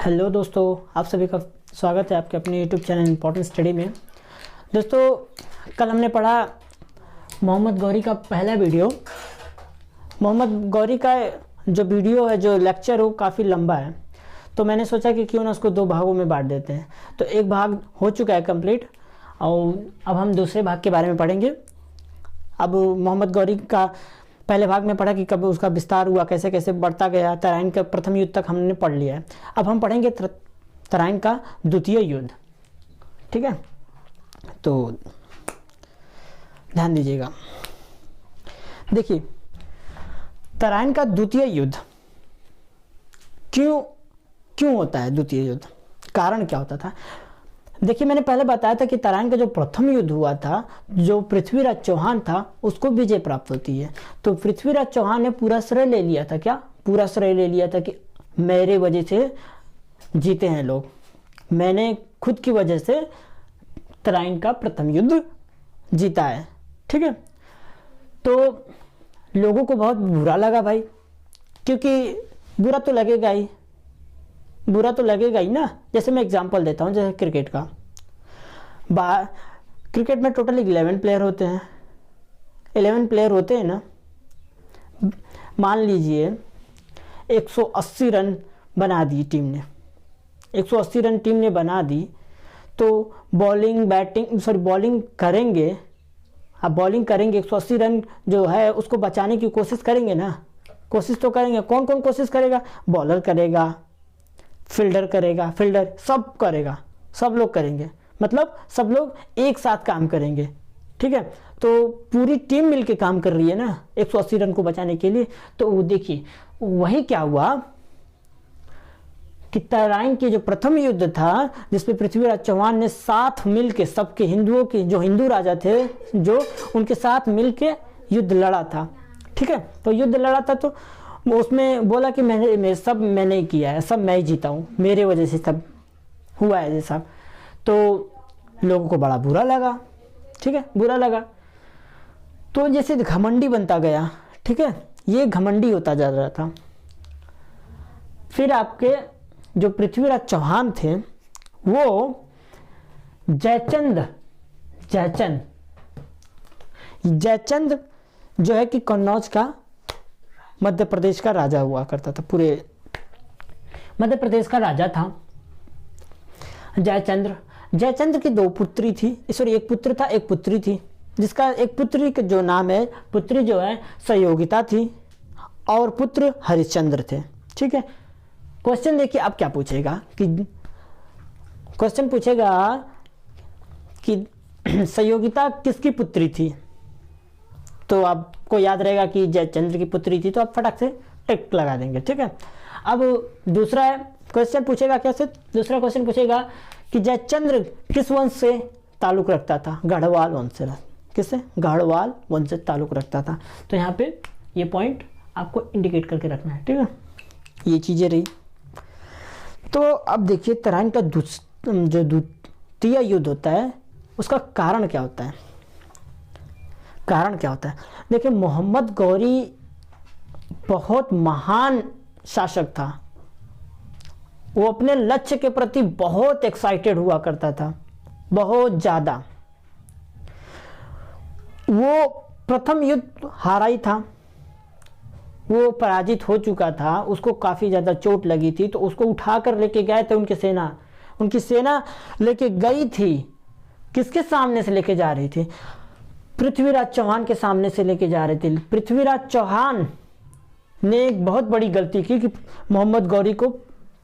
Hello दोस्तों, आप सभी का स्वागत है आपके अपने यूट्यूब चैनल इम्पोर्टेंट स्टडी में। दोस्तों, कल हमने पढ़ा मोहम्मद गौरी का पहला वीडियो। मोहम्मद गौरी का जो वीडियो है, जो लेक्चर हो, काफ़ी लंबा है, तो मैंने सोचा कि क्यों ना उसको दो भागों में बांट देते हैं। तो एक भाग हो चुका है कंप्लीट और अब हम दूसरे भाग के बारे में पढ़ेंगे। अब मोहम्मद गौरी का पहले भाग में पढ़ा कि कब उसका विस्तार हुआ, कैसे कैसे बढ़ता गया। तराइन का प्रथम युद्ध तक हमने पढ़ लिया है। अब हम पढ़ेंगे तराइन का द्वितीय युद्ध। ठीक है, तो ध्यान दीजिएगा। देखिए, तराइन का द्वितीय युद्ध क्यों होता है? द्वितीय युद्ध कारण क्या होता था? देखिए, मैंने पहले बताया था कि तराइन का जो प्रथम युद्ध हुआ था, जो पृथ्वीराज चौहान था, उसको विजय प्राप्त होती है। तो पृथ्वीराज चौहान ने पूरा श्रेय ले लिया था। क्या पूरा श्रेय ले लिया था कि मेरे वजह से जीते हैं लोग, मैंने खुद की वजह से तराइन का प्रथम युद्ध जीता है। ठीक है, तो लोगों को बहुत बुरा लगा भाई, क्योंकि बुरा तो लगेगा ही ना। जैसे मैं एग्जांपल देता हूँ, जैसे क्रिकेट का। क्रिकेट में टोटल 11 प्लेयर होते हैं। 11 प्लेयर होते हैं ना। मान लीजिए 180 रन बना दी टीम ने, 180 रन टीम ने बना दी, तो बॉलिंग करेंगे। अब बॉलिंग करेंगे, 180 रन जो है उसको बचाने की कोशिश करेंगे ना। कोशिश तो करेंगे। कौन कौन कोशिश करेगा? बॉलर करेगा, फील्डर करेगा, सब करेगा, सब लोग करेंगे। मतलब सब लोग एक साथ काम करेंगे। ठीक है, तो पूरी टीम मिलके काम कर रही है ना 180 रन को बचाने के लिए। तो वो देखिए, वही क्या हुआ कि तराइन के जो प्रथम युद्ध था, जिसपे पृथ्वीराज चौहान ने साथ मिलके सबके हिंदुओं के, जो हिंदू राजा थे, जो उनके साथ मिलके युद्ध लड़ा था। ठीक है, तो युद्ध लड़ा था, तो उसमें बोला कि मैंने ही किया है, सब मैं ही जीता हूँ, मेरे वजह से सब हुआ है ये सब। तो लोगों को बड़ा बुरा लगा। ठीक है, बुरा लगा तो जैसे घमंडी बनता गया। ठीक है, ये घमंडी होता जा रहा था। फिर आपके जो पृथ्वीराज चौहान थे, वो जयचंद जो है कि कन्नौज का, मध्य प्रदेश का राजा हुआ करता था। पूरे मध्य प्रदेश का राजा था जयचंद्र की दो पुत्री थी, सॉरी एक पुत्र था, एक पुत्री थी, जिसका एक पुत्री का जो नाम है, पुत्री जो है संयोगिता थी और पुत्र हरिश्चंद्र थे। ठीक है, क्वेश्चन देखिए अब क्या पूछेगा कि संयोगिता किसकी पुत्री थी? तो आपको याद रहेगा कि जयचंद्र की पुत्री थी, तो आप फटाक से टिक लगा देंगे। ठीक है, अब दूसरा क्वेश्चन पूछेगा। कैसे? दूसरा क्वेश्चन पूछेगा कि जयचंद्र किस वंश से ताल्लुक रखता था? गढ़वाल वंश से। किससे? गढ़वाल वंश से ताल्लुक रखता था। तो यहाँ पे ये पॉइंट आपको इंडिकेट करके रखना है। ठीक है, ये चीजें रही। तो अब देखिए, तराइन का जो द्वितीय युद्ध होता है, उसका कारण क्या होता है? देखिए, मोहम्मद गौरी बहुत महान शासक था। वो अपने लक्ष्य के प्रति बहुत एक्साइटेड हुआ करता था, बहुत ज्यादा। वो प्रथम युद्ध हारा ही था, वो पराजित हो चुका था, उसको काफी ज्यादा चोट लगी थी, तो उसको उठाकर लेके गए थे उनकी सेना लेके गई थी। किसके सामने से लेके जा रही थी? पृथ्वीराज चौहान के सामने से लेके जा रहे थे। पृथ्वीराज चौहान ने एक बहुत बड़ी गलती की कि मोहम्मद गौरी को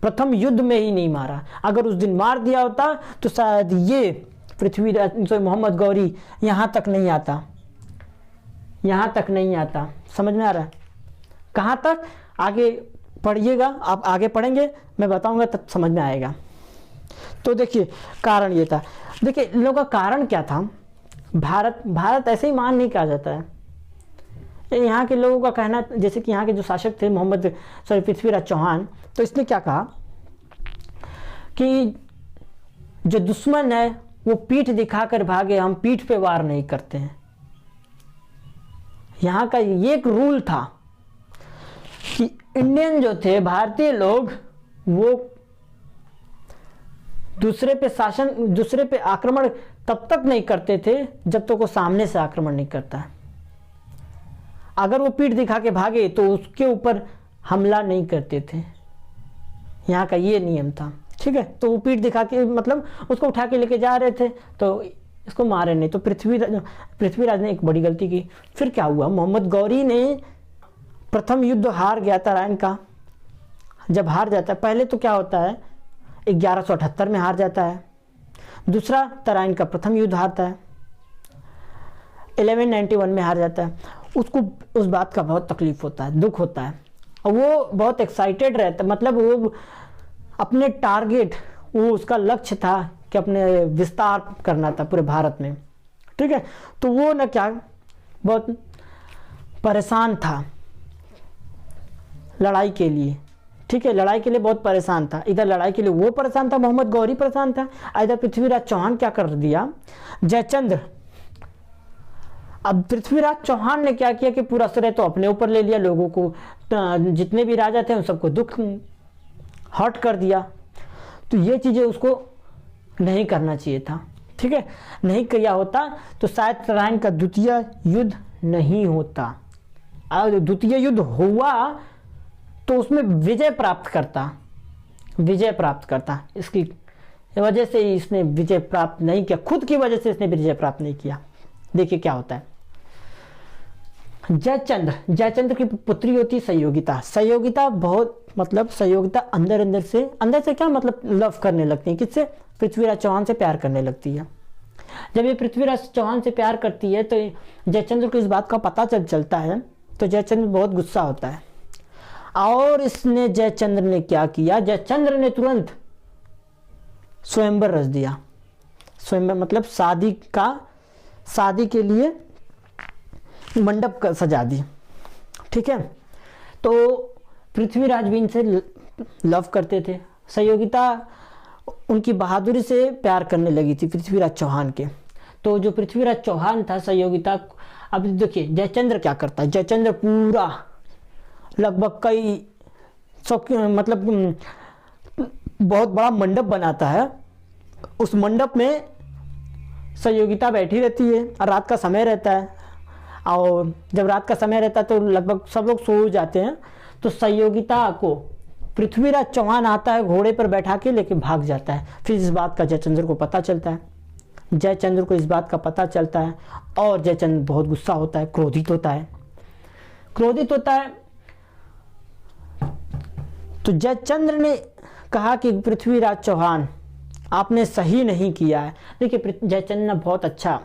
प्रथम युद्ध में ही नहीं मारा। अगर उस दिन मार दिया होता तो शायद ये मोहम्मद गौरी यहां तक नहीं आता। समझ में आ रहा है? कहां तक? आगे पढ़िएगा, आप आगे पढ़ेंगे, मैं बताऊंगा, तब समझ में आएगा। तो देखिए, कारण ये था। देखिए, इन लोगों का कारण क्या था? भारत ऐसे ही मान नहीं कहा जाता है। यहाँ के लोगों का कहना, जैसे कि यहाँ के जो शासक थे पृथ्वीराज चौहान, तो इसने क्या कहा कि जो दुश्मन है वो पीठ दिखाकर भागे, हम पीठ पे वार नहीं करते हैं। यहाँ का ये एक रूल था कि इंडियन जो थे, भारतीय लोग, वो दूसरे पे आक्रमण तब तक नहीं करते थे जब तक वो सामने से आक्रमण नहीं करता। अगर वो पीठ दिखा के भागे तो उसके ऊपर हमला नहीं करते थे, यहाँ का ये नियम था। ठीक है, तो वो पीठ दिखा के मतलब उसको उठा के लेके जा रहे थे तो इसको मारे नहीं। तो पृथ्वीराज ने एक बड़ी गलती की। फिर क्या हुआ, मोहम्मद गौरी ने प्रथम युद्ध हार गया तराइन का। जब हार जाता है, पहले तो क्या होता है 1178 में हार जाता है, दूसरा तराइन का प्रथम युद्ध हारता है, 1191 में हार जाता है। उसको उस बात का बहुत तकलीफ होता है, दुख होता है, और वो बहुत एक्साइटेड रहता है। मतलब वो अपने टारगेट, वो उसका लक्ष्य था कि अपने विस्तार करना था पूरे भारत में। ठीक है, तो वो ना क्या बहुत परेशान था लड़ाई के लिए। ठीक है, लड़ाई के लिए बहुत परेशान था। इधर लड़ाई के लिए वो परेशान था, मोहम्मद गौरी परेशान था। इधर पृथ्वीराज चौहान क्या कर दिया, जयचंद्र। अब पृथ्वीराज चौहान ने क्या किया कि पूरा श्रेय तो अपने ऊपर ले लिया, लोगों को जितने भी राजा थे उन सबको दुख हर्ट कर दिया। तो ये चीजें उसको नहीं करना चाहिए था। ठीक है, नहीं किया होता तो शायद तराइन का द्वितीय युद्ध नहीं होता। अगर द्वितीय युद्ध हुआ तो उसमें विजय प्राप्त करता। इसकी वजह से इसने विजय प्राप्त नहीं किया, खुद की वजह से इसने विजय प्राप्त नहीं किया। देखिए क्या होता है। जयचंद्र की पुत्री होती संयोगिता। संयोगिता बहुत मतलब संयोगिता अंदर से क्या मतलब लव करने लगती है, किससे, पृथ्वीराज चौहान से प्यार करने लगती है। जब ये पृथ्वीराज चौहान से प्यार करती है तो जयचंद्र को इस बात का पता चलता है, तो जयचंद्र बहुत गुस्सा होता है। और इसने जयचंद्र ने क्या किया, जयचंद्र ने तुरंत स्वयंवर रच दिया। स्वयंवर मतलब शादी के लिए मंडप सजा दी। ठीक है, तो पृथ्वीराज भी इनसे लव करते थे। संयोगिता उनकी बहादुरी से प्यार करने लगी थी पृथ्वीराज चौहान के। तो जो पृथ्वीराज चौहान था, संयोगिता, अब देखिए जयचंद्र क्या करता है। जयचंद्र पूरा लगभग कई मतलब बहुत बड़ा मंडप बनाता है। उस मंडप में संयोगिता बैठी रहती है और रात का समय रहता है, और जब रात का समय रहता है तो लगभग सब लोग सो जाते हैं। तो संयोगिता को पृथ्वीराज चौहान आता है, घोड़े पर बैठा के लेके भाग जाता है। फिर इस बात का जयचंद्र को पता चलता है। और जयचंद्र बहुत गुस्सा होता है, क्रोधित होता है। तो जयचंद्र ने कहा कि पृथ्वीराज चौहान आपने सही नहीं किया है। देखिए जयचंद्र बहुत अच्छा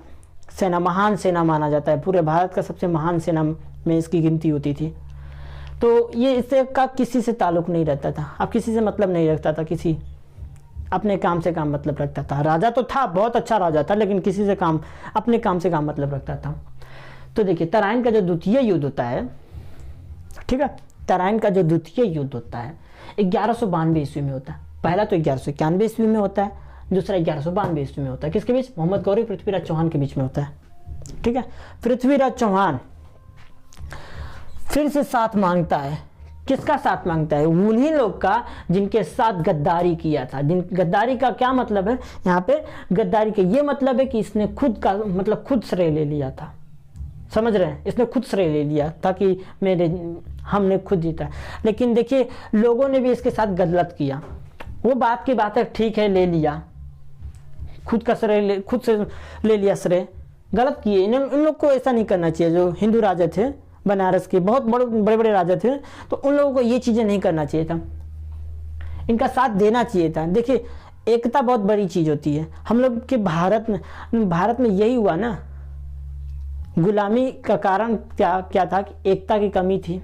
महान सेना माना जाता है, पूरे भारत का सबसे महान सेना में इसकी गिनती होती थी। तो ये इससे का किसी से ताल्लुक नहीं रहता था, अब किसी से मतलब नहीं रखता था, किसी अपने काम से काम मतलब रखता था। राजा तो था, बहुत अच्छा राजा था, लेकिन किसी से अपने काम से काम मतलब रखता था। तो देखिए तराइन का जो द्वितीय युद्ध होता है, ठीक है, तराइन का जो द्वितीय युद्ध होता है 1192 ईस्वी में होता है। पहला तो 1191 ईस्वी में होता है, दूसरा 1192 ईस्वी में होता है। किसके बीच, मोहम्मद गौरी पृथ्वीराज चौहान के बीच में होता है। ठीक है, पृथ्वीराज चौहान फिर से साथ मांगता है। किसका साथ मांगता है, उन्हीं लोग का जिनके साथ गद्दारी किया था। गद्दारी का क्या मतलब है, यहाँ पे गद्दारी का ये मतलब है कि इसने खुद श्रेय ले लिया था। समझ रहे हैं, इसने खुद श्रेय ले लिया ताकि हमने खुद जीता। लेकिन देखिए लोगों ने भी इसके साथ गलत किया। वो बात की बात है, ठीक है, ले लिया, खुद से ले लिया श्रेय, गलत किए। इन लोग को ऐसा नहीं करना चाहिए। जो हिंदू राजा थे बनारस के, बहुत बड़े बड़े राजा थे, तो उन लोगों को ये चीजें नहीं करना चाहिए था, इनका साथ देना चाहिए था। देखिए एकता बहुत बड़ी चीज होती है। हम लोग के भारत में यही हुआ ना, गुलामी का कारण क्या था कि एकता की कमी थी।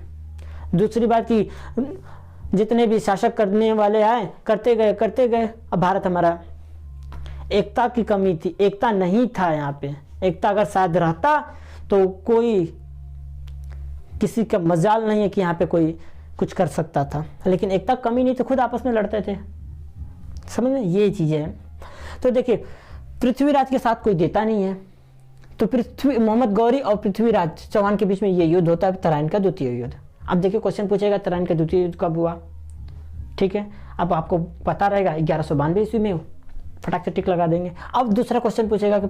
दूसरी बात कि जितने भी शासक करने वाले आए करते गए, अब भारत हमारा, एकता की कमी थी, एकता नहीं था यहाँ पे। एकता अगर शायद रहता तो कोई किसी का मजाल नहीं है कि यहाँ पे कोई कुछ कर सकता था, लेकिन एकता कमी नहीं थी, खुद आपस में लड़ते थे। समझ में, ये चीजें हैं। तो देखिए पृथ्वीराज के साथ कोई देता नहीं है, तो मोहम्मद गौरी और पृथ्वीराज चौहान के बीच में ये युद्ध होता है, तराइन का द्वितीय युद्ध। अब देखिए क्वेश्चन पूछेगा तराइन का द्वितीय युद्ध कब हुआ। ठीक है, अब आपको पता रहेगा 1192 ईस्वी में फटाक से टिक लगा देंगे। अब दूसरा क्वेश्चन पूछेगा कि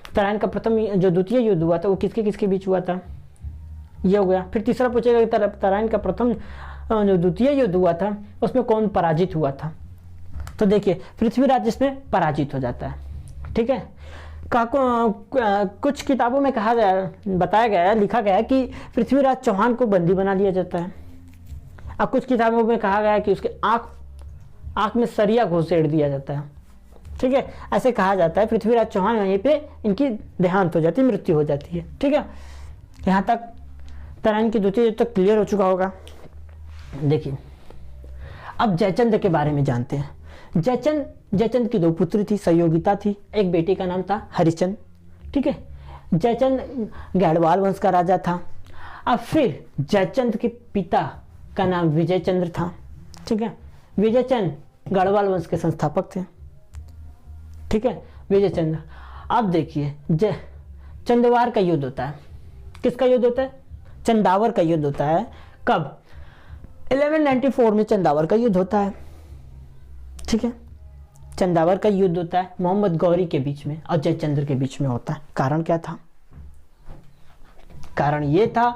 तराइन का प्रथम जो द्वितीय युद्ध हुआ था वो किसके किसके बीच हुआ था, ये हो गया। फिर तीसरा पूछेगा कि तराइन का प्रथम जो द्वितीय युद्ध हुआ था उसमें कौन पराजित हुआ था। तो देखिए पृथ्वीराज इसमें पराजित हो जाता है, ठीक है। कुछ किताबों में कहा गया, बताया गया है, लिखा गया है कि पृथ्वीराज चौहान को बंदी बना लिया जाता है। अब कुछ किताबों में कहा गया है कि उसके आंख में सरिया घुसेड़ दिया जाता है, ठीक है। ऐसे कहा जाता है। पृथ्वीराज चौहान यहीं पे इनकी देहांत हो जाती है, मृत्यु हो जाती है, ठीक है। यहाँ तक तराइन की द्वितीय युद्ध तक क्लियर हो चुका होगा। देखिए अब जयचंद्र के बारे में जानते हैं। जयचंद की दो पुत्री थी, सहयोगिता थी। एक बेटे का नाम था हरिचंद, ठीक है। जयचंद गढ़वाल वंश का राजा था। अब फिर जयचंद के पिता का नाम विजयचंद्र था, ठीक है। विजयचंद गढ़वाल वंश के संस्थापक थे, ठीक है, विजयचंद्र। अब देखिए चंदवार का युद्ध होता है। किसका युद्ध होता है? चंदावर का युद्ध होता है। कब? 1194 में चंदावर का युद्ध होता है, ठीक है। चंदावर का युद्ध होता है मोहम्मद गौरी के बीच में और जयचंद्र के बीच में होता है। कारण क्या था? कारण ये था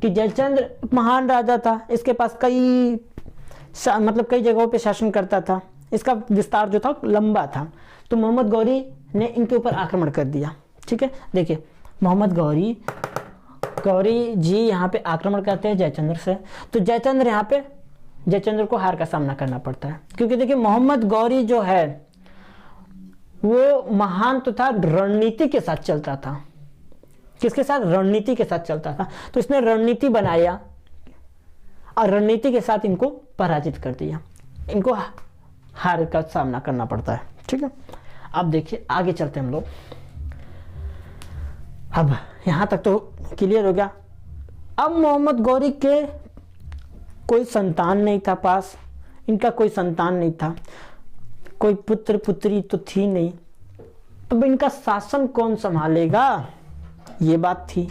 कि जयचंद्र महान राजा था, इसके पास कई जगहों पे शासन करता था, इसका विस्तार जो था लंबा था। तो मोहम्मद गौरी ने इनके ऊपर आक्रमण कर दिया, ठीक है। देखिए मोहम्मद गौरी जी यहाँ पे आक्रमण करते हैं जयचंद्र से। तो जयचंद्र को हार का सामना करना पड़ता है, क्योंकि देखिए मोहम्मद गौरी जो है वो महान तो था, रणनीति के साथ चलता था। किसके साथ? रणनीति के साथ चलता था। तो इसने रणनीति बनाया और रणनीति के साथ इनको पराजित कर दिया। इनको हार का सामना करना पड़ता है, ठीक है। अब देखिए आगे चलते हम लोग। अब यहां तक तो क्लियर हो गया। अब मोहम्मद गौरी के कोई संतान नहीं था पास, इनका कोई संतान नहीं था, कोई पुत्र पुत्री तो थी नहीं। अब इनका शासन कौन संभालेगा, ये बात थी।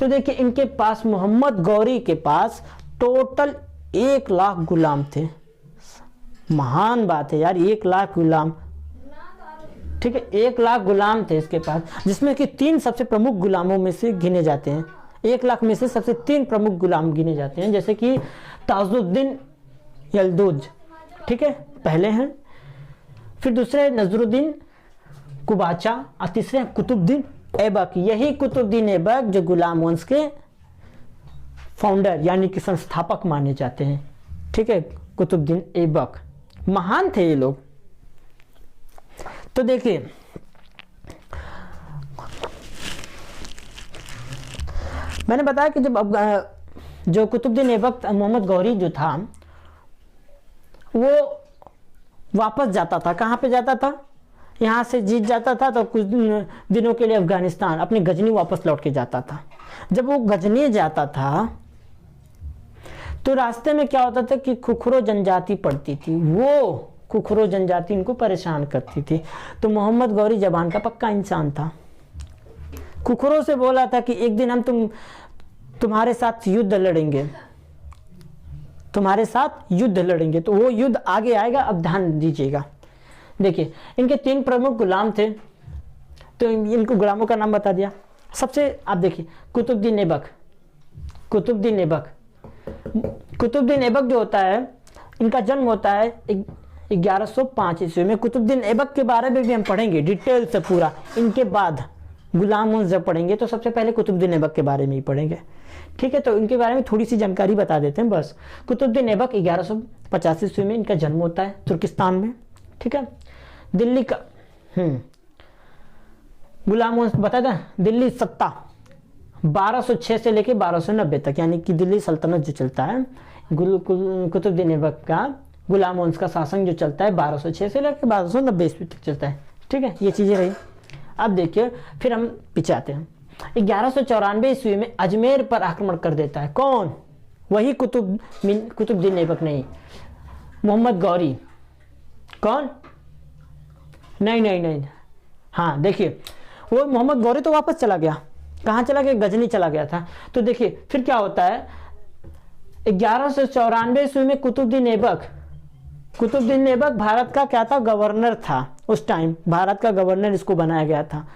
तो देखिए इनके पास, मोहम्मद गौरी के पास टोटल 1 लाख गुलाम थे। महान बात है यार, 1 लाख गुलाम, ठीक है। 1 लाख गुलाम थे इसके पास, जिसमें कि 3 सबसे प्रमुख गुलामों में से गिने जाते हैं। 1 लाख में से सबसे 3 प्रमुख गुलाम गिने जाते हैं, जैसे कि ताजुद्दीन यलदुज, ठीक है, पहले हैं। फिर दूसरे नजरुद्दीन कुबाचा और तीसरे कुतुबुद्दीन ऐबक। यही कुतुबुद्दीन ऐबक जो गुलाम वंश के फाउंडर यानी कि संस्थापक माने जाते हैं, ठीक है। कुतुबुद्दीन ऐबक महान थे ये लोग। तो देखिए मैंने बताया कि जब जो कुतुबुद्दीन ऐबक मोहम्मद गौरी जो था वो वापस जाता था। कहाँ पे जाता था? यहाँ से जीत जाता था तो कुछ दिनों के लिए अफगानिस्तान, अपने गजनी वापस लौट के जाता था। जब वो गजनी जाता था तो रास्ते में क्या होता था कि खुखरो जनजाति पड़ती थी। वो खुखरो जनजाति इनको परेशान करती थी। तो मोहम्मद गौरी जबान का पक्का इंसान था। खुखरो से बोला था कि एक दिन हम तुम्हारे साथ युद्ध लड़ेंगे, तुम्हारे साथ युद्ध लड़ेंगे। तो वो युद्ध आगे आएगा, अब ध्यान दीजिएगा। देखिए इनके 3 प्रमुख गुलाम थे, तो इनको गुलामों का नाम बता दिया। सबसे आप देखिए कुतुबुद्दीन ऐबक जो होता है, इनका जन्म होता है 1105 ईस्वी में। कुतुबुद्दीन ऐबक के बारे में भी हम पढ़ेंगे डिटेल से पूरा। इनके बाद गुलाम वंश जब पढ़ेंगे तो सबसे पहले कुतुबुद्दीन ऐबक के बारे में ही पढ़ेंगे, ठीक है। तो इनके बारे में थोड़ी सी जानकारी बता देते हैं बस। कुतुबुद्दीन ऐबक 1150 ईस्वी में इनका जन्म होता है तुर्किस्तान में, ठीक है। दिल्ली का गुलाम वंश बता दें, दिल्ली सत्ता 1206 से लेके 1290 तक, यानी कि दिल्ली सल्तनत जो चलता है, कुतुबुद्दीन ऐबक का गुलाम वंश का शासन जो चलता है 1206 से लेकर 1290 ईस्वी तक चलता है, ठीक है। ये चीजें रही। अब देखिए फिर हम पीछे आते हैं। 1194 ईस्वी में अजमेर पर आक्रमण कर देता है। कौन? वही कुतुबुद्दीन ऐबक नहीं, मोहम्मद गौरी। कौन? नहीं, हाँ देखिए वो मोहम्मद गौरी तो वापस चला गया। कहाँ चला गया? गजनी चला गया था। तो देखिए फिर क्या होता है, 1194 ईस्वी में कुतुबुद्दीन ऐबक कुतुबुद्दीन ऐबक भारत का क्या था, गवर्नर था उस टाइम, भारत का गवर्नर इसको बनाया गया था।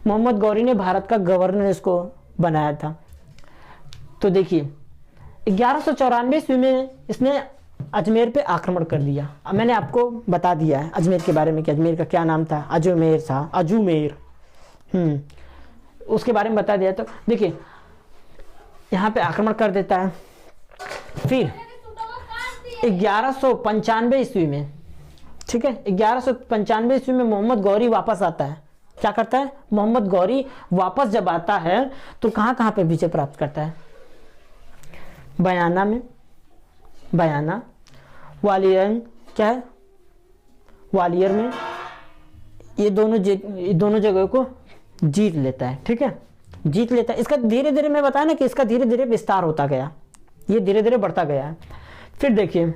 मोहम्मद गौरी ने भारत का गवर्नर इसको बनाया था। तो देखिए 1194 ईस्वी में इसने अजमेर पे आक्रमण कर दिया। अब मैंने आपको बता दिया है अजमेर के बारे में कि अजमेर का क्या नाम था, अजमेर था, अजूमेर। उसके बारे में बता दिया। तो देखिए यहाँ पे आक्रमण कर देता है। फिर 1195 ईस्वी में, ठीक है, 1195 ईस्वी में मोहम्मद गौरी वापस आता है। क्या करता है मोहम्मद गौरी, वापस जब आता है तो कहाँ कहाँ पे विजय प्राप्त करता है, बयाना में, बयाना, ग्वालियर, क्या है ग्वालियर में, ये दोनों जगह को जीत लेता है। ठीक है, जीत लेता है। इसका धीरे धीरे, मैं बताया ना कि इसका धीरे धीरे विस्तार होता गया, ये धीरे धीरे बढ़ता गया है। फिर देखिए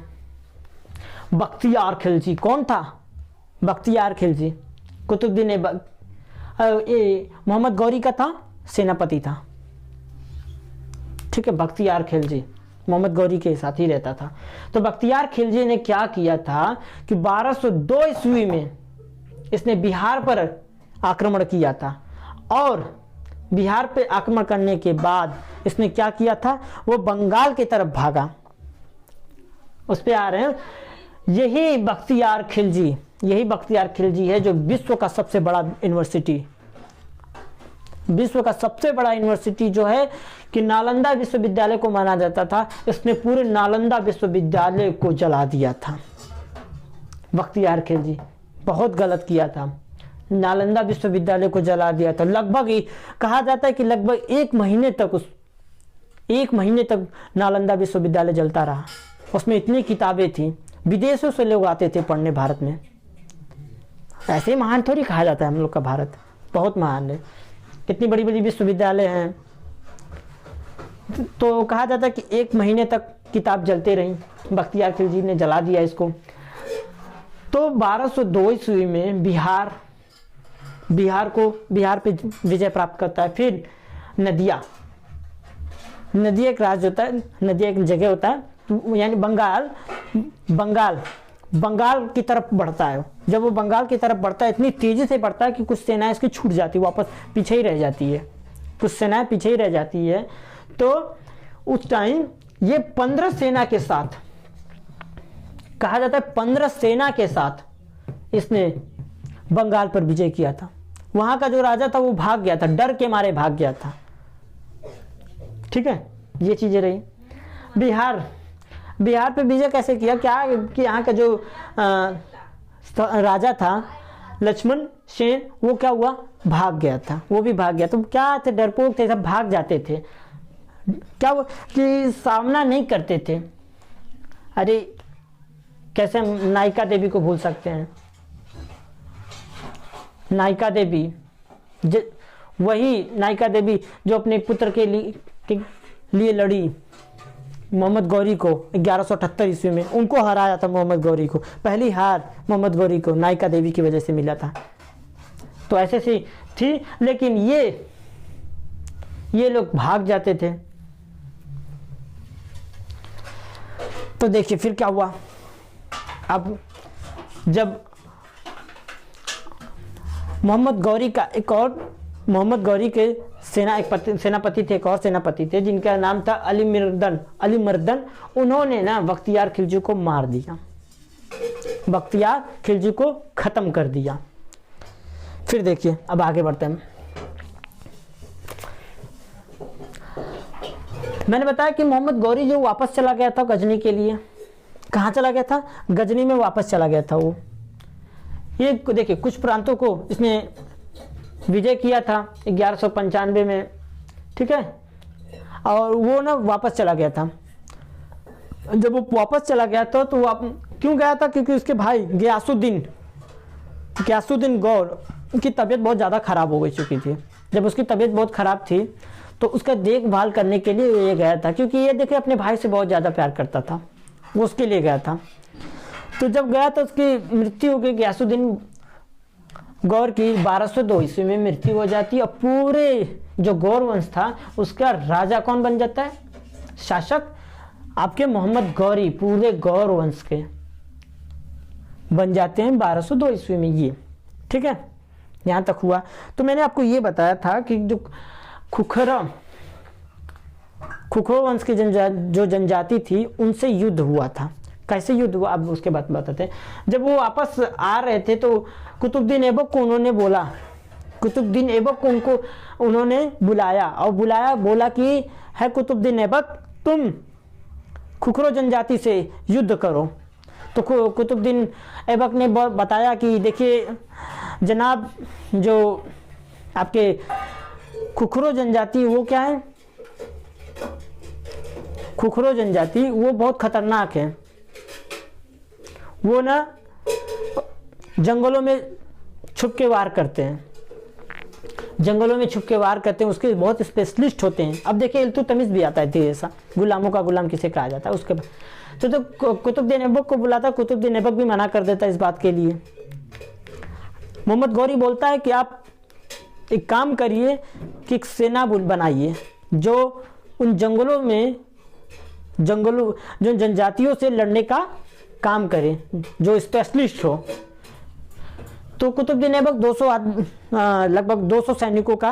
बख्तियार खिलजी, कौन था बख्तियार खिलजी, कुतुबुद्दीन ऐबक, ये मोहम्मद गौरी का था, सेनापति था। ठीक है, बख्तियार खिलजी मोहम्मद गौरी के साथ ही रहता था। तो बख्तियार खिलजी ने क्या किया था कि 1202 ईस्वी में इसने बिहार पर आक्रमण किया था, और बिहार पे आक्रमण करने के बाद इसने क्या किया था, वो बंगाल की तरफ भागा। उस पे आ रहे हैं, यही बख्तियार खिलजी है जो विश्व का सबसे बड़ा यूनिवर्सिटी जो है कि नालंदा विश्वविद्यालय को माना जाता था, इसने पूरे नालंदा विश्वविद्यालय को जला दिया था। बख्तियार खिलजी बहुत गलत किया था, नालंदा विश्वविद्यालय को जला दिया था। लगभग कहा जाता है कि लगभग एक महीने तक नालंदा विश्वविद्यालय जलता रहा। उसमें इतनी किताबें थी, विदेशों से लोग आते थे पढ़ने भारत में। ऐसे ही महान थोड़ी कहा जाता है हम लोग का भारत, बहुत महान है, कितनी बड़ी बड़ी विश्वविद्यालय हैं। तो कहा जाता है कि एक महीने तक किताब जलते रही, बख्तियार खिलजी ने जला दिया इसको। तो 1202 ईस्वी में बिहार पे विजय प्राप्त करता है। फिर नदिया एक राज्य होता है, नदिया एक जगह होता है, यानी बंगाल की तरफ बढ़ता है। जब वो बंगाल की तरफ बढ़ता है, इतनी तेजी से बढ़ता है कि कुछ सेनाएं इसकी छूट जाती, वापस पीछे ही रह जाती है, कुछ सेनाएं पीछे ही रह जाती है। तो उस टाइम ये 15 सेना के साथ, कहा जाता है 15 सेना के साथ इसने बंगाल पर विजय किया था। वहां का जो राजा था वो भाग गया था, डर के मारे भाग गया था। ठीक है, ये चीजें रही। बिहार पे विजय कैसे किया, क्या कि यहाँ का जो राजा था लक्ष्मण सेन, वो क्या हुआ, भाग गया था, वो भी भाग गया। तो क्या थे, डरपोक थे, सब भाग जाते थे, क्या कि सामना नहीं करते थे। अरे कैसे हम नायिका देवी को भूल सकते हैं, नायिका देवी, वही नायिका देवी जो अपने पुत्र के लिए लड़ी मोहम्मद गौरी को 1178 ईस्वी में, उनको हराया था मोहम्मद गौरी को। पहली हार मोहम्मद गौरी को नायिका देवी की वजह से मिला था। तो ऐसे सी थी, लेकिन ये लोग भाग जाते थे। तो देखिए फिर क्या हुआ, अब जब मोहम्मद गौरी के सेनापति थे, एक और सेनापति थे जिनका नाम था अली मर्दन। उन्होंने ना बख्तियार खिलजी को मार दिया, बख्तियार खिलजी को खत्म कर दिया। फिर देखिए अब आगे बढ़ते हैं। मैंने बताया कि मोहम्मद गौरी जो वापस चला गया था गजनी के लिए, कहाँ चला गया था, गजनी में वापस चला गया था वो। ये देखिए कुछ प्रांतों को इसने विजय किया था 1195 में, ठीक है, और वो ना वापस चला गया था। जब वो वापस चला गया था तो वो क्यों गया था, क्योंकि उसके भाई गयासुद्दीन गौर की तबीयत बहुत ज़्यादा खराब हो गई चुकी थी। जब उसकी तबीयत बहुत खराब थी तो उसका देखभाल करने के लिए ये गया था, क्योंकि ये देखिए अपने भाई से बहुत ज़्यादा प्यार करता था, वो उसके लिए गया था। तो जब गया तो उसकी मृत्यु हो गई, गयासुद्दीन गौर की 1202 ईस्वी में मृत्यु हो जाती है। और पूरे जो गौर वंश था उसका राजा कौन बन जाता है, शासक आपके मोहम्मद गौरी, पूरे गौर वंश के बन जाते हैं 1202 ईस्वी में ये। ठीक है, यहाँ तक हुआ। तो मैंने आपको ये बताया था कि जो खुखरो वंश की जो जनजाति थी उनसे युद्ध हुआ था। कैसे युद्ध हुआ अब उसके बाद बताते हैं। जब वो वापस आ रहे थे तो कुतुबुद्दीन ऐबक को उन्होंने बोला, कुतुबुद्दीन ऐबक को उन्होंने बुलाया और बोला कि है कुतुबुद्दीन ऐबक, तुम खुखरो जनजाति से युद्ध करो। तो कुतुबुद्दीन ऐबक ने बताया कि देखिए जनाब, जो आपके खुखरो जनजाति वो क्या है, खुखरो जनजाति वो बहुत खतरनाक है। वो ना जंगलों में छुप के वार करते हैं, जंगलों में छुप के वार करते हैं, उसके बहुत स्पेशलिस्ट होते हैं। अब देखिए इल्तुतमिश भी आता है ऐसा, गुलामों का गुलाम किसे कहा जाता है। उसके बाद तो कुतुबुद्दीन ऐबक को बुलाता, कुतुबुद्दीन ऐबक भी मना कर देता इस बात के लिए। मोहम्मद गौरी बोलता है कि आप एक काम करिए कि एक सेना बनाइए जो उन जो जनजातियों से लड़ने का काम करे, जो स्पेशलिस्ट हो। तो कुतुबुद्दीन ऐबक लगभग 200 सैनिकों का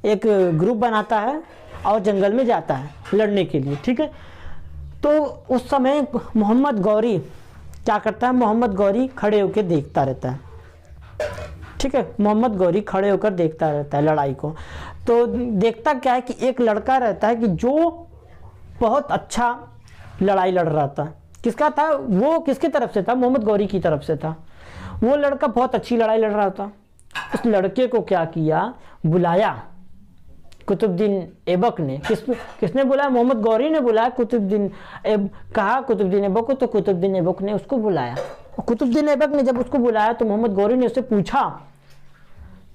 एक ग्रुप बनाता है और जंगल में जाता है लड़ने के लिए। ठीक है, तो उस समय मोहम्मद गौरी क्या करता है, मोहम्मद गौरी खड़े होकर देखता रहता है। ठीक है, मोहम्मद गौरी खड़े होकर देखता रहता है लड़ाई को। तो देखता क्या है कि एक लड़का रहता है कि जो बहुत अच्छा लड़ाई लड़ रहा था। किसका था वो, किसकी तरफ से था, मोहम्मद गौरी की तरफ से था। वो लड़का बहुत अच्छी लड़ाई लड़ रहा था। उस लड़के को क्या किया, बुलाया कुतुबुद्दीन ऐबक ने। किसने बुलाया, मोहम्मद गौरी ने बुलाया। कुतुबुद्दीन ऐबक को, तो कुतुबुद्दीन ऐबक ने उसको बुलाया। कुतुबुद्दीन ऐबक ने जब उसको बुलाया तो मोहम्मद गौरी ने उससे पूछा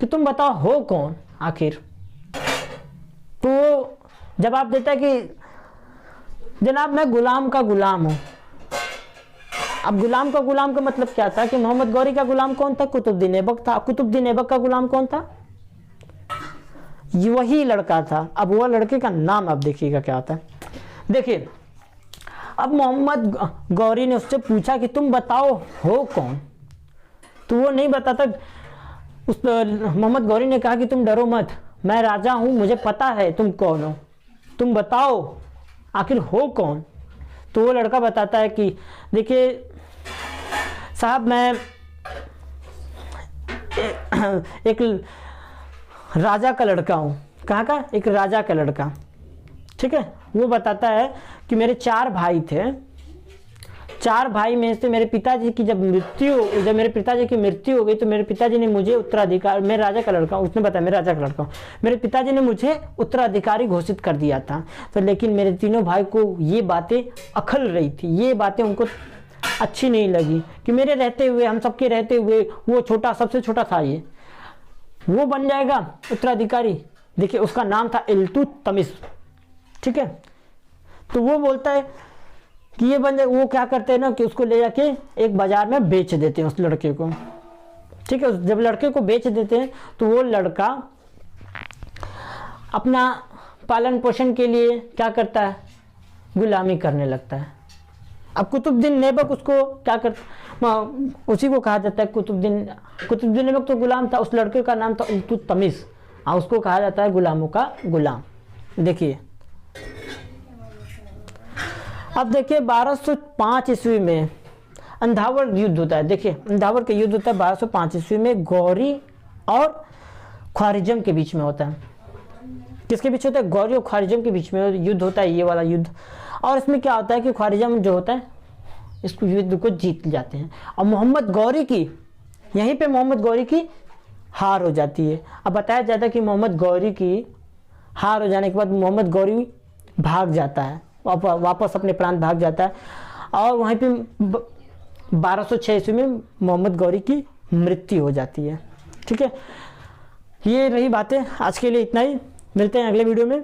कि तुम बताओ हो कौन आखिर। तो जवाब देता है कि जनाब मैं गुलाम का गुलाम हूं। अब गुलाम का गुलाम का मतलब क्या था कि मोहम्मद गौरी का गुलाम कौन था, कुतुबुद्दीन ऐबक था। कुतुबुद्दीन ऐबक का गुलाम कौन था, वही लड़का था। अब वह लड़के का नाम आप देखिएगा क्या होता है। देखिए अब मोहम्मद गौरी ने उससे पूछा कि तुम बताओ हो कौन, तो वो नहीं बताता। मोहम्मद गौरी ने कहा कि तुम डरो मत, मैं राजा हूं, मुझे पता है तुम कौन हो, तुम बताओ आखिर हो कौन। तो वो लड़का बताता है कि देखिए साहब मैं एक राजा का लड़का हूँ। कहाँ का, एक राजा का लड़का। ठीक है, वो बताता है कि मेरे 4 भाई थे। 4 भाई में से मेरे पिताजी की जब मेरे पिताजी की मृत्यु हो गई तो मेरे पिताजी ने मुझे उत्तराधिकार, मैं राजा का लड़का हूँ, उसने बताया मैं राजा का लड़का हूँ, मेरे पिताजी ने मुझे उत्तराधिकारी घोषित कर दिया था। तो लेकिन मेरे तीनों भाई को ये बातें अखल रही थी, ये बातें उनको अच्छी नहीं लगी कि मेरे रहते हुए, हम सबके रहते हुए वो छोटा, सबसे छोटा था ये, वो बन जाएगा उत्तराधिकारी। देखिए उसका नाम था इल्तुतमिश। ठीक है, तो वो बोलता है कि ये बन जाए। वो क्या करते हैं ना कि उसको ले जाके एक बाजार में बेच देते हैं उस लड़के को। ठीक है, जब लड़के को बेच देते हैं तो वो लड़का अपना पालन पोषण के लिए क्या करता है, गुलामी करने लगता है। अब कुतुबुद्दीन ऐबक उसको क्या करता, उसी को कहा जाता है कुतुबुद्दीन ऐबक तो गुलाम था, उस लड़के का नाम था इल्तुतमिश, उसको कहा जाता है गुलामों का गुलाम। देखिए अब देखिए 1205 ईस्वी में अंधावर युद्ध होता है। देखिए अंधावर का युद्ध होता है 1205 ईस्वी में, गौरी और ख्वारिज्म के बीच में होता है। किसके बीच होता है, गौरी और ख्वारिज्म के बीच में युद्ध होता है, ये वाला युद्ध। और इसमें क्या होता है कि ख्वारिज्म जो होता है इस युद्ध को जीत जाते हैं और मोहम्मद गौरी की, यहीं पे मोहम्मद गौरी की हार हो जाती है। अब बताया जाता है कि मोहम्मद गौरी की हार हो जाने के बाद मोहम्मद गौरी भाग जाता है, वापस अपने प्रांत भाग जाता है और वहीं पे 1206 ईस्वी में मोहम्मद गौरी की मृत्यु हो जाती है। ठीक है, ये रही बातें, आज के लिए इतना ही, मिलते हैं अगले वीडियो में।